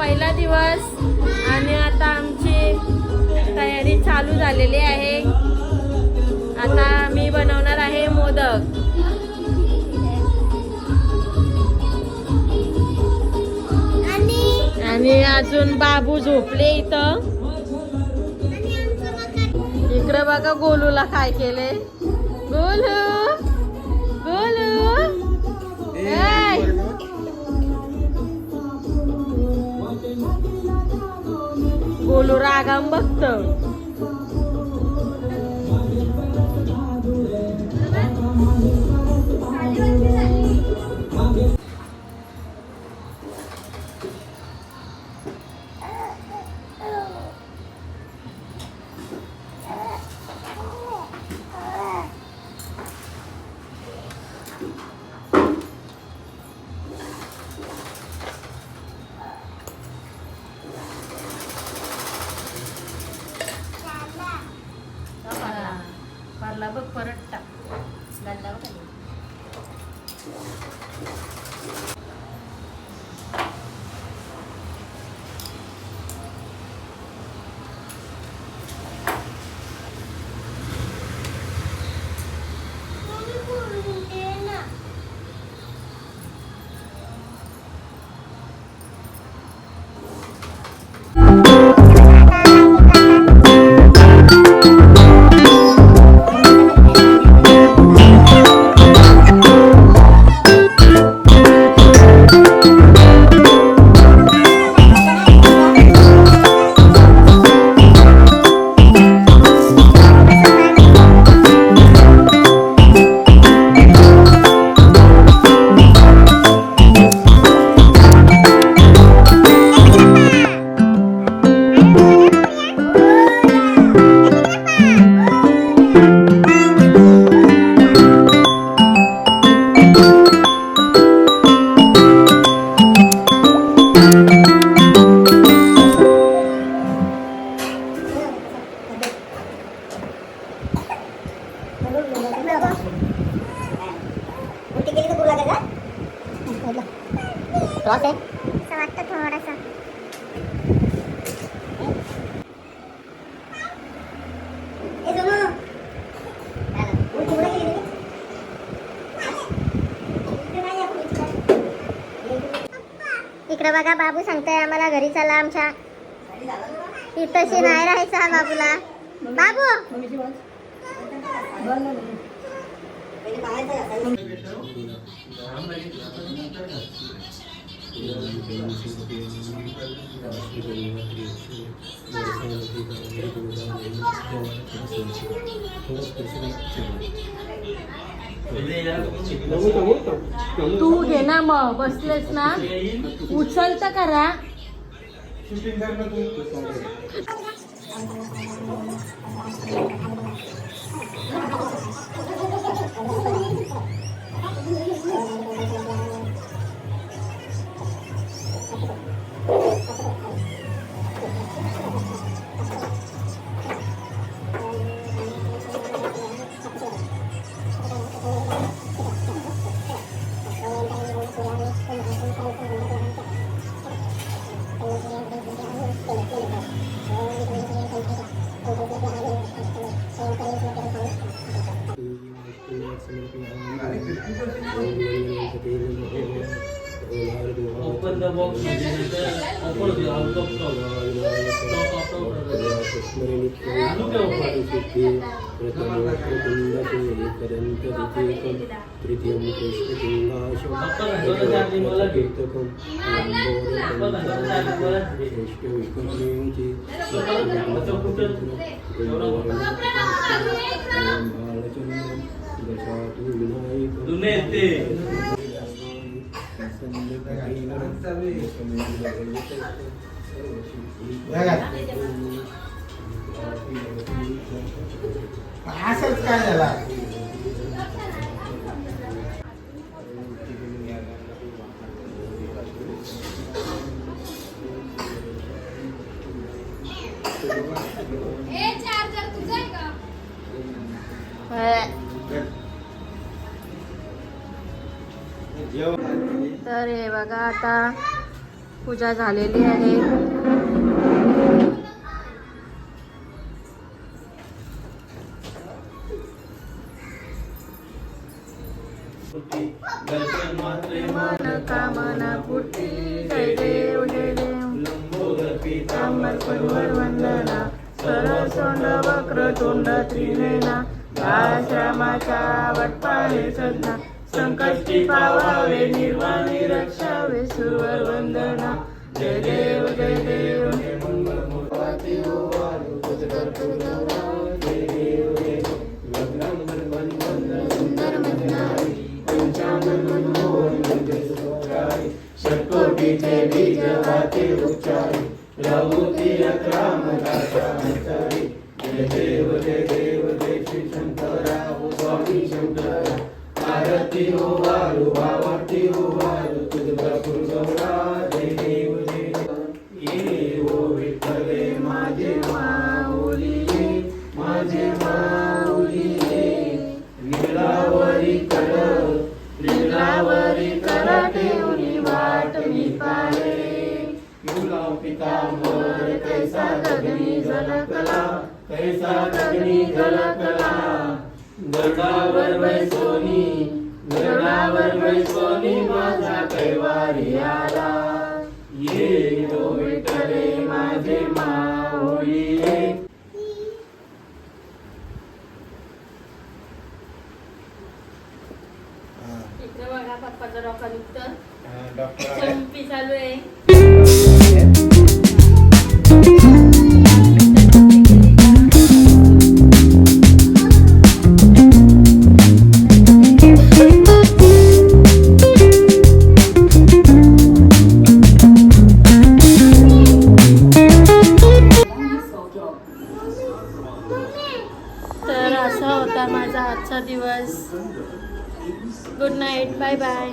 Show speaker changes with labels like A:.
A: पहिला दिवस आणि आता आमची तयारी चालू झालेली आहे. आता मी बनवणार आहे मोदक. आणि अजून बाबू झोपले इथं. इकडे बघा गोलूला काय केले. गोलू गोलू गोलू रागाम बघत. परला बघ परत टाक. इकडे बघा बाबू सांगताय आम्हाला घरी चला आमच्या. इथंशी नाही राहायचं हा बाबूला. बाबू तू घे ना मग. बसलेस ना उचल तर करा.
B: Open the box. Open the out of stock.
C: असंच काय झाला.
A: तर हे बघा आता पूजा झालेली आहे.
B: दर्शन मात्रे
A: कामना पूर्ती. जय देव जय देव.
B: लंबोदर
A: पीतांबर परिवार वंदना. सरसोंड वक्रतुंड त्रिनेना. रामाच्या वटपाळे सजना. संकष्टी पावावे निर्वाणी रक्षावे सुरवर वंदना. जय देव जय देव. सुंदर मंदारी
C: षटकोटीचे बीज वाचे उच्चारी रघुती अक्राम दासांतरी. जय देव जय श्री शंकरा स्वामी शंकरा. आरती हो वालू भावाती हो वालू तुळजापूर गौरा. जय देव जय देव. ये हो विठ्ठले माझे माऊली ये, माझे माऊली ये. लीलावरी कर ठेवली वाट मी पाहे. तुला पितांबर कैसा गगनी झलकला, कैसा गगनी झलकला. गरुडावर बैसोनी माझा कैवारी आला. ये हो विठ्ठले माझे माऊली ये.
A: इकडे बघा पप्पाचा डोका दुखतं.
C: डॉक्टर
A: चंपी चालू आहे. तर असा होता माझा आजचा दिवस. Good night. Bye bye.